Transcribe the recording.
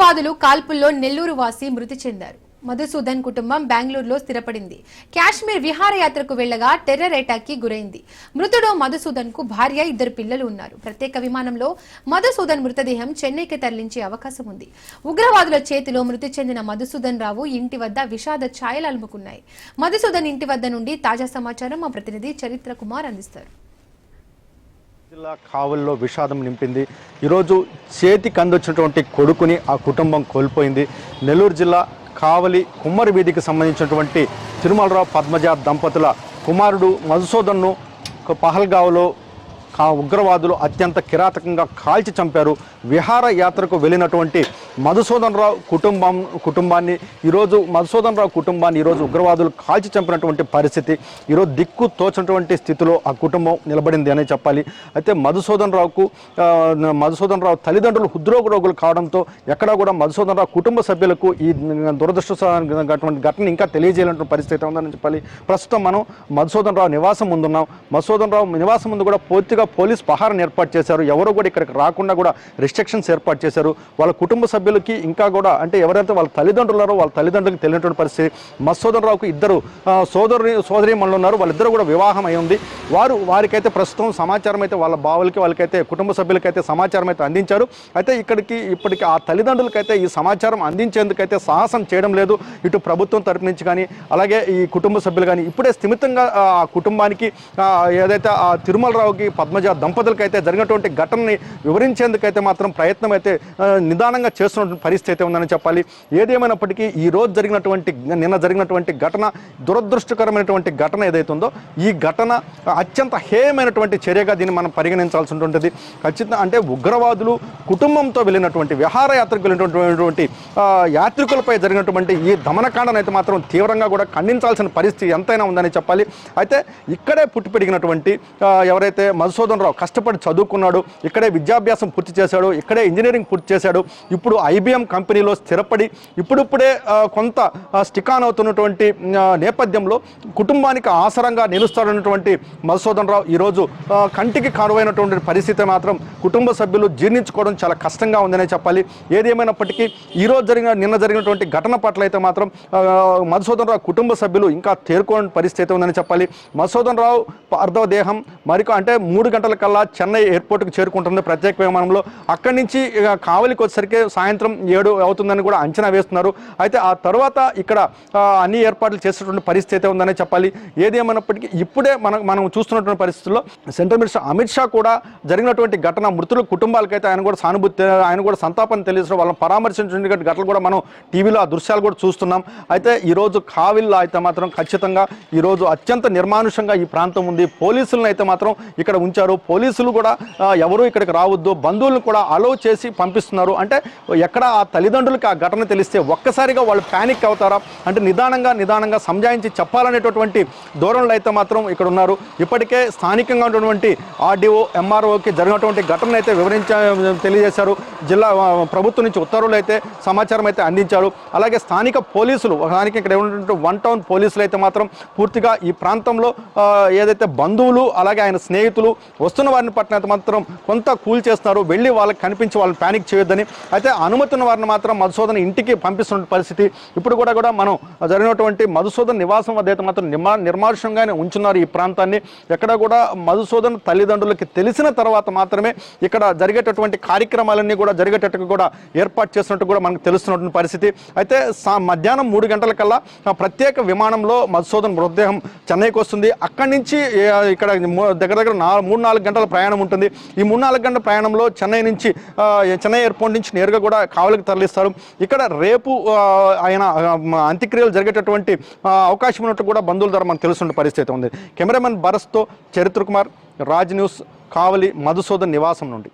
ఉగ్రవాదులు కాల్పుల్లో నెల్లూరు వాసి మృతి చెందారు. మధుసూదన్ కుటుంబం బెంగళూరులో స్థిరపడింది. కాశ్మీర్ విహారయాత్రకు వెళ్లగా టెర్రర్ అటాక్ కి గురైంది. మృతుడు మధుసూదన్ కు భార్య, 2 పిల్లలు ఉన్నారు. ప్రత్యేక విమానంలో మధుసూదన్ మృతదేహం చెన్నైకి తరలించే అవకాశం ఉంది. ఉగ్రవాదుల చేతిలో మృతి చెందిన మధుసూదన్ రావు ఇంటి వద్ద విషాద ఛాయలు అలుముకున్నాయి. మధుసూదన్ ఇంటి వద్ద నుండి తాజా సమాచారం మా ప్రతినిధి చరిత్ర కుమార్ అందిస్తారు. జిల్లా కావలిలో విషాదం నింపింది. ఈరోజు చేతికి అందొచ్చినటువంటి కొడుకుని ఆ కుటుంబం కోల్పోయింది. నెల్లూరు జిల్లా కావలి కుమ్మరి వీధికి సంబంధించినటువంటి తిరుమలరావు పద్మజ దంపతుల కుమారుడు మధుసూదన్ను పహల్గావ్లో ఉగ్రవాదులు అత్యంత కిరాతకంగా కాల్చి చంపారు. విహార యాత్రకు వెళ్ళినటువంటి మధుసూదన్ రావు కుటుంబాన్ని ఈరోజు ఉగ్రవాదులు కాల్చి చంపినటువంటి పరిస్థితి. ఈరోజు దిక్కు తోచినటువంటి స్థితిలో ఆ కుటుంబం నిలబడింది అనే చెప్పాలి. అయితే మధుసూదన్ రావు తల్లిదండ్రులు హృద్రోగ రోగులు కావడంతో ఎక్కడా కూడా మధుసూదన్ రావు కుటుంబ సభ్యులకు ఈ దురదృష్టకరమైన ఘటన ఇంకా తెలియజేయాలంటే పరిస్థితి ఉందని చెప్పాలి. ప్రస్తుతం మనం మధుసూదన్ రావు నివాసం ముందున్నాం. మధుసూదన్ రావు నివాసం ముందు కూడా పూర్తిగా పోలీస్ పహారాన్ని ఏర్పాటు చేశారు. ఎవరు కూడా ఇక్కడికి రాకుండా కూడా రిస్ట్రిక్షన్స్ ఏర్పాటు చేశారు. వాళ్ళ కుటుంబ సభ్యులకి ఇంకా కూడా అంటే ఎవరైతే వాళ్ళ తల్లిదండ్రులారో వాళ్ళ తల్లిదండ్రులకు తెలియనటువంటి పరిస్థితి. మధుసూదన్ రావుకు 2 సోదరీమణులు ఉన్నారు. వాళ్ళిద్దరూ కూడా వివాహం అయి ఉంది. వారికైతే ప్రస్తుతం సమాచారం అయితే వాళ్ళకైతే కుటుంబ సభ్యులకైతే సమాచారం అయితే అందించారు. అయితే ఇప్పటికీ ఆ తల్లిదండ్రులకైతే ఈ సమాచారం అందించేందుకైతే సాహసం చేయడం లేదు. ఇటు ప్రభుత్వం తరపు నుంచి కానీ అలాగే ఈ కుటుంబ సభ్యులు కానీ ఇప్పుడే స్థిమితంగా ఆ కుటుంబానికి ఏదైతే ఆ తిరుమలరావుకి పద్మజ దంపతులకైతే జరిగినటువంటి ఘటనని వివరించేందుకైతే మాత్రం ప్రయత్నం అయితే నిదానంగా చేస్తున్న పరిస్థితి అయితే ఉందని చెప్పాలి. ఏదేమైనప్పటికీ నిన్న జరిగినటువంటి ఘటన దురదృష్టకరమైనటువంటి ఘటన ఏదైతుందో ఈ ఘటన అత్యంత హేయమైనటువంటి చర్యగా దీన్ని మనం పరిగణించాల్సి ఉంటుంది. ఖచ్చితంగా అంటే ఉగ్రవాదులు కుటుంబంతో వెళ్ళినటువంటి విహారయాత్రకు వెళ్ళినటువంటి యాత్రికులపై జరిగినటువంటి ఈ దమనకాండను అయితే మాత్రం తీవ్రంగా కూడా ఖండించాల్సిన పరిస్థితి ఎంతైనా ఉందని చెప్పాలి. అయితే ఇక్కడే పుట్టి పెరిగినటువంటి ఎవరైతే మధుసూదన్ రావు కష్టపడి చదువుకున్నాడు, ఇక్కడే విద్యాభ్యాసం పూర్తి చేశాడు, ఇక్కడే ఇంజనీరింగ్ పూర్తి చేశాడు. ఇప్పుడు IBM కంపెనీలో స్థిరపడి ఇప్పుడిప్పుడే కొంత స్టికాన్ అవుతున్నటువంటి నేపథ్యంలో కుటుంబానికి ఆసరంగా నిలుస్తాడన్నటువంటి మధుసూదన్ రావు ఈరోజు కంటికి కరువైనటువంటి పరిస్థితి మాత్రం కుటుంబ సభ్యులు జీర్ణించుకోవడం చాలా కష్టంగా ఉందనే చెప్పాలి. ఏదేమైనప్పటికీ నిన్న జరిగినటువంటి ఘటన పట్ల అయితే మాత్రం మధుసూదన్ రావు కుటుంబ సభ్యులు ఇంకా తేరుకోని పరిస్థితి ఉందని చెప్పాలి. మధుసూదన్ రావు పార్థివ దేహం అంటే 3 గంటల కల్లా చెన్నై ఎయిర్పోర్ట్కి చేరుకుంటుంది ప్రత్యేక విమానంలో. అక్కడి నుంచి కావలికి వచ్చేసరికి సాయంత్రం 7 అవుతుందని కూడా అంచనా వేస్తున్నారు. అయితే ఆ తర్వాత ఇక్కడ అన్ని ఏర్పాట్లు చేసేటువంటి పరిస్థితి ఉందనే చెప్పాలి. ఏదేమైనప్పటికీ ఇప్పుడే మనం చూస్తున్నటువంటి పరిస్థితుల్లో సెంట్రల్ మినిస్టర్ అమిత్ షా కూడా జరిగినటువంటి ఘటన మృతుల కుటుంబాలకైతే ఆయన కూడా సంతాపాన్ని తెలియజేసిన వాళ్ళని పరామర్శించినటువంటి ఘటనలు కూడా మనం టీవీలో ఆ దృశ్యాలు కూడా చూస్తున్నాం. అయితే ఈరోజు కావిల్లో అయితే మాత్రం ఖచ్చితంగా ఈరోజు అత్యంత నిర్మానుషంగా ఈ ప్రాంతం ఉంది. పోలీసులను అయితే మాత్రం ఇక్కడ ఉంచారు. పోలీసులు కూడా ఎవరు ఇక్కడికి రావద్దు, బంధువులను కూడా అలౌ చేసి పంపిస్తున్నారు. అంటే ఎక్కడ ఆ తల్లిదండ్రులకి ఆ ఘటన తెలిస్తే ఒక్కసారిగా వాళ్ళు ప్యానిక్ అవుతారా అంటే నిదానంగా సంజాయించి చెప్పాలనేటటువంటి ధోరణులు అయితే మాత్రం ఇక్కడ ఉన్నారు. ఇప్పటికే స్థానికంగా ఉన్నటువంటి RDO, MROకి జరిగినటువంటి ఘటన అయితే తెలియజేశారు. జిల్లా ప్రభుత్వం నుంచి ఉత్తర్వులు అయితే సమాచారం అయితే అందించారు. అలాగే స్థానిక పోలీసులు ఇక్కడ ఉన్నటువంటి 1 టౌన్ పోలీసులు అయితే మాత్రం పూర్తిగా ఈ ప్రాంతంలో ఏదైతే బంధువులు అలాగే ఆయన స్నేహితులు వస్తున్న వారిని పట్ల అయితే మాత్రం కొంత కూల్ చేస్తున్నారు. వెళ్ళి వాళ్ళకి కనిపించి వాళ్ళని ప్యానిక్ చేయొద్దని. అయితే అనుమతి ఉన్న వారిని మాత్రం మధుసూదన్ ఇంటికి పంపిస్తున్న పరిస్థితి. ఇప్పుడు కూడా మనం జరిగినటువంటి మధుసూదన్ నివాసం వద్ద అయితే మాత్రం నిర్మానుషంగానే ఉంచున్నారు ఈ ప్రాంతాన్ని. ఎక్కడ కూడా మధుసూదన్ తల్లిదండ్రులకి తెలిసిన తర్వాత మాత్రమే ఇక్కడ జరిగేటటువంటి కార్యక్రమాలన్నీ కూడా జరిగేటట్టుగా కూడా ఏర్పాటు చేసినట్టు కూడా మనకు తెలుస్తున్నటువంటి పరిస్థితి. అయితే మధ్యాహ్నం 3 గంటల కల్లా ప్రత్యేక విమానంలో మధుసూదన్ మృతదేహం చెన్నైకి వస్తుంది. అక్కడి నుంచి ఇక్కడ దగ్గర 3-4 గంటల ప్రయాణం ఉంటుంది. ఈ 3-4 గంటల ప్రయాణంలో చెన్నై ఎయిర్పోర్ట్ నుంచి నేరుగా కూడా కావలికి తరలిస్తారు. ఇక్కడ రేపు ఆయన అంత్యక్రియలు జరిగేటటువంటి అవకాశం ఉన్నట్టు కూడా బంధువుల ద్వారా మనకు తెలుస్తున్న పరిస్థితి ఉంది. కెమెరామెన్ భరత్తో చరిత్ర కుమార్, రాజ్ న్యూస్, కావలి మధుసూదన్ నివాసం నుండి.